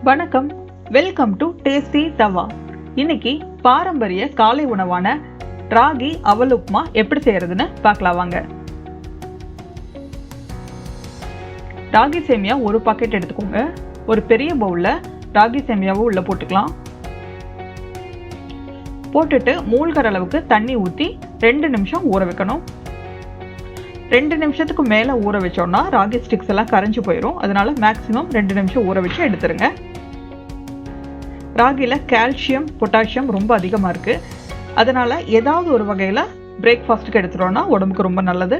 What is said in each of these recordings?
வணக்கம், welcome to tasty தவா. இன்னைக்கு பாரம்பரிய காலை உணவான ராகி அவல் உப்மா எப்படி செய்யறதுன்னு பார்க்கலாம் வாங்க. ராகி சேமியா ஒரு பாக்கெட் எடுத்துக்கோங்க. ஒரு பெரிய பவுல்ல ராகி சேமியாவை உள்ள போட்டுக்கலாம். போட்டுட்டு மூழ்கிற அளவுக்கு தண்ணி ஊற்றி 2 நிமிஷம் ஊற வைக்கணும். 2 நிமிஷத்துக்கு மேலே ஊற வச்சோம்னா ராகி ஸ்டிக்ஸ் எல்லாம் கரைஞ்சு போயிடும். அதனால மேக்ஸிமம் 2 நிமிஷம் ஊற வச்சு எடுத்துருங்க. ராகியில் கால்சியம், பொட்டாசியம் ரொம்ப அதிகமாக இருக்குது. அதனால் ஏதாவது ஒரு வகையில் பிரேக்ஃபாஸ்ட்டுக்கு எடுத்துட்டோன்னா உடம்புக்கு ரொம்ப நல்லது.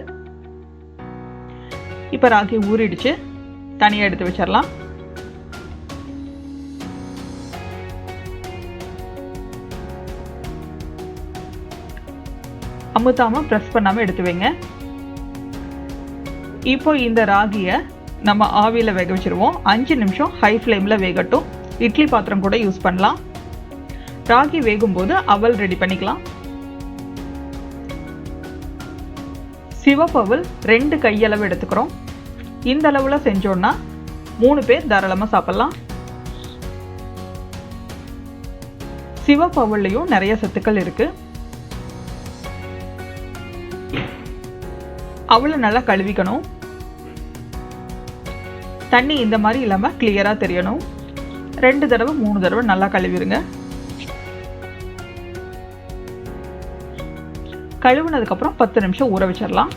இப்போ ராகி ஊறிடுச்சு, தனியாக எடுத்து வச்சிடலாம். அமுத்தாமல் ப்ரெஸ் பண்ணாமல் எடுத்து வைங்க. இப்போ இந்த ராகியை நம்ம ஆவியில் வேக வச்சுருவோம். 5 நிமிஷம் ஹை ஃப்ளேமில் வேகட்டும். இட்லி பாத்திரம் கூட யூஸ் பண்ணலாம். ராகி வேகும்போது அவல் ரெடி பண்ணிக்கலாம். சிவப்பு அவல் 2 கையளவு எடுத்துக்கிறோம். இந்த அளவில் செஞ்சோன்னா 3 பேர் தாராளமாக சாப்பிட்லாம். சிவப்பு அவல்லையும் நிறைய சத்துக்கள் இருக்குது. அவளை நல்லா கழுவிக்கணும். தண்ணி இந்த மாதிரி இல்லாமல் கிளியராக தெரியணும். 2 தடவை 3 தடவை நல்லா கழுவிடுங்க. கழுவுனதுக்கப்புறம் 10 நிமிஷம் ஊற வச்சிடலாம்.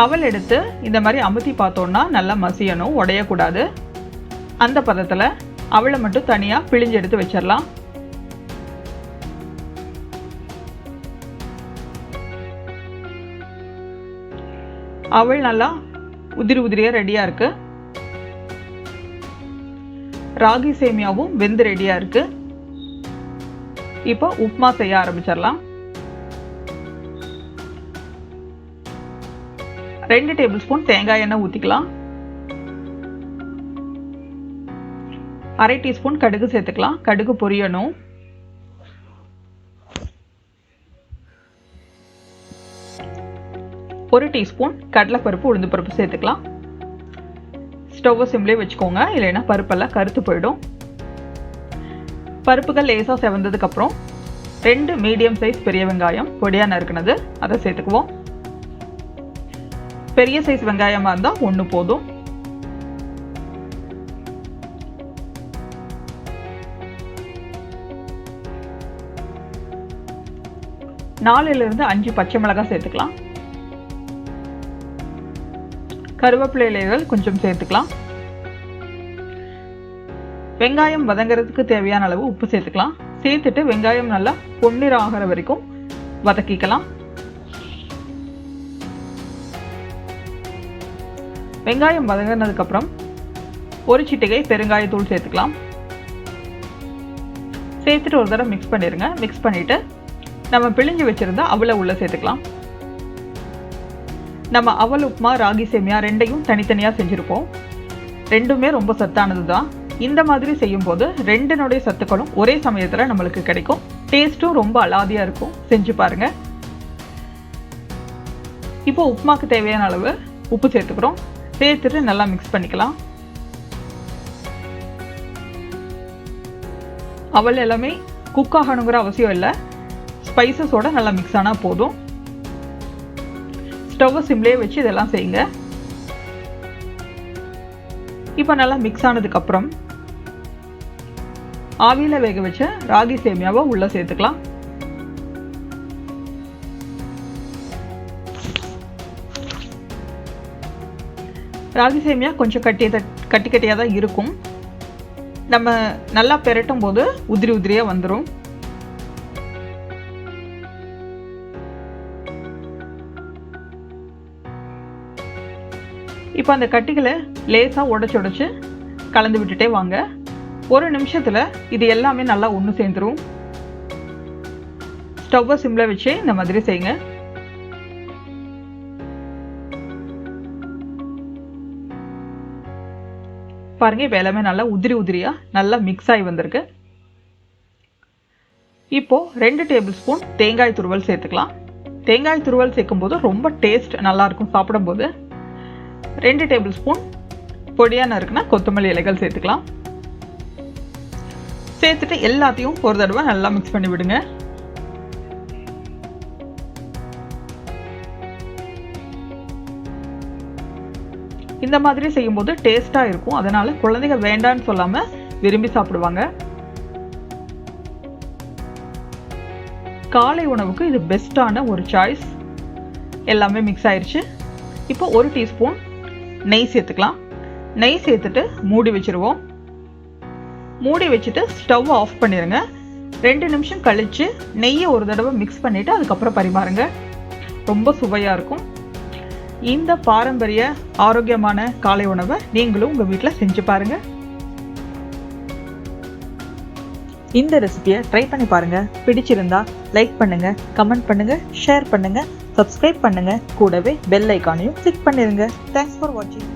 அவல் எடுத்து இந்த மாதிரி அமுத்தி பார்த்தோன்னா நல்லா மசியணும், உடையக்கூடாது. அந்த பதத்தில் அவளை மட்டும் தனியாக பிழிஞ்சு எடுத்து வச்சிடலாம். அவள் நல்லா உதிரி உதிரியாக ரெடியாக இருக்கு. ராகி சேமியாவும் வெந்து ரெடியாக இருக்கு. இப்போ உப்மா செய்ய ஆரம்பிச்சிடலாம். 2 டேபிள் ஸ்பூன் தேங்காய் எண்ணெய் ஊற்றிக்கலாம். 1/2 டீஸ்பூன் கடுகு சேர்த்துக்கலாம். கடுகு பொரியணும். ஒரு டீஸ்பூன் கடலைப்பருப்பு, உளுந்து பருப்பு சேர்த்துக்கலாம். ஸ்டவ்வை சிம்லேயே வச்சுக்கோங்க, இல்லைன்னா பருப்பெல்லாம் கருத்து போயிடும். பருப்புகள் லேசாக செவந்ததுக்கப்புறம் 2 மீடியம் சைஸ் பெரிய வெங்காயம் பொடியாக நறுக்குனது அதை சேர்த்துக்குவோம். பெரிய சைஸ் வெங்காயமாக இருந்தால் 1 போதும். நாலுலேருந்து 5 பச்சை மிளகாய் சேர்த்துக்கலாம். கருவேப்பிலை இலைகள் கொஞ்சம் சேர்த்துக்கலாம். வெங்காயம் வதங்கிறதுக்கு தேவையான அளவு உப்பு சேர்த்துக்கலாம். சேர்த்துட்டு வெங்காயம் நல்லா பொன்னிறம் ஆகிற வரைக்கும் வதக்கிக்கலாம். வெங்காயம் வதங்கினதுக்கப்புறம் ஒரு சிட்டிகை பெருங்காயத்தூள் சேர்த்துக்கலாம். சேர்த்துட்டு ஒரு தடவை மிக்ஸ் பண்ணிடுங்க. மிக்ஸ் பண்ணிவிட்டு நம்ம பிழிஞ்சு வச்சுருந்தா அவலை உள்ளே சேர்த்துக்கலாம். நம்ம அவல் உப்மா, ராகி சேமியா 2யும் தனித்தனியாக செஞ்சுருப்போம். 2மே ரொம்ப சத்தானது தான். இந்த மாதிரி செய்யும்போது 2னுடைய சத்துக்களும் ஒரே சமயத்தில் நம்மளுக்கு கிடைக்கும். டேஸ்ட்டும் ரொம்ப அலாதியாக இருக்கும். செஞ்சு பாருங்கள். இப்போ உப்மாக்கு தேவையான அளவு உப்பு சேர்த்துக்கிறோம். சேர்த்துட்டு நல்லா மிக்ஸ் பண்ணிக்கலாம். அவல் எல்லாமே குக் ஆகணுங்கிற அவசியம் இல்லை. ஸ்பைசஸோட நல்லா மிக்ஸ் ஆனால் போதும். ஸ்டவ்வை சிம்லேயே வச்சு இதெல்லாம் செய்யுங்க. இப்போ நல்லா மிக்ஸ் ஆனதுக்கப்புறம் ஆவியில் வேக வச்ச ராகி சேமியாவை உள்ளே சேர்த்துக்கலாம். ராகி சேமியா கொஞ்சம் கட்டியாக தான் இருக்கும். நம்ம நல்லா பெரட்டும் போது உதிரி உதிரியாக வந்துடும். இப்போ அந்த கட்டிகளை லேசாக உடச்சி கலந்து விட்டுட்டே வாங்க. 1 நிமிஷத்தில் இது எல்லாமே நல்லா ஒன்று சேர்ந்துடும். ஸ்டவ்வை சிம்மில் வச்சு இந்த மாதிரி செய்யுங்க. பாருங்கள், இப்போ எல்லாமே நல்லா உதிரி உதிரியாக நல்லா மிக்ஸ் ஆகி வந்திருக்கு. இப்போது 2 டேபிள் ஸ்பூன் தேங்காய் துருவல் சேர்த்துக்கலாம். தேங்காய் துருவல் சேர்க்கும்போது ரொம்ப டேஸ்ட் நல்லாயிருக்கும் சாப்பிடும்போது. 2 டேபிள் ஸ்பூன் பொடியாக நறுக்குனா கொத்தமல்லி இலைகள் சேர்த்துக்கலாம். சேர்த்துட்டு எல்லாத்தையும் ஒரு தடவை நல்லா மிக்ஸ் பண்ணி விடுங்க. இந்த மாதிரி செய்யும்போது டேஸ்ட்டாக இருக்கும். அதனால குழந்தைங்க வேண்டான்னு சொல்லாமல் விரும்பி சாப்பிடுவாங்க. காலை உணவுக்கு இது பெஸ்ட்டான ஒரு சாய்ஸ். எல்லாமே மிக்ஸ் ஆயிடுச்சு. இப்போ 1 டீஸ்பூன் நெய் சேர்த்துக்கலாம். நெய் சேர்த்துட்டு மூடி வச்சுருவோம். மூடி வச்சுட்டு ஸ்டவ் ஆஃப் பண்ணிடுங்க. 2 நிமிஷம் கழித்து நெய்யை ஒரு தடவை மிக்ஸ் பண்ணிவிட்டு அதுக்கப்புறம் பரிமாறுங்க. ரொம்ப சுவையாக இருக்கும். இந்த பாரம்பரிய ஆரோக்கியமான காலை உணவை நீங்களும் உங்கள் வீட்டில் செஞ்சு பாருங்கள். இந்த ரெசிபியை ட்ரை பண்ணி பாருங்கள். பிடிச்சிருந்தா லைக் பண்ணுங்கள், கமெண்ட் பண்ணுங்கள், ஷேர் பண்ணுங்கள், சப்ஸ்கிரைப் பண்ணுங்கள். கூடவே பெல் ஐக்கானையும் கிளிக் பண்ணிடுங்க. தேங்க்ஸ் ஃபார் வாட்சிங்.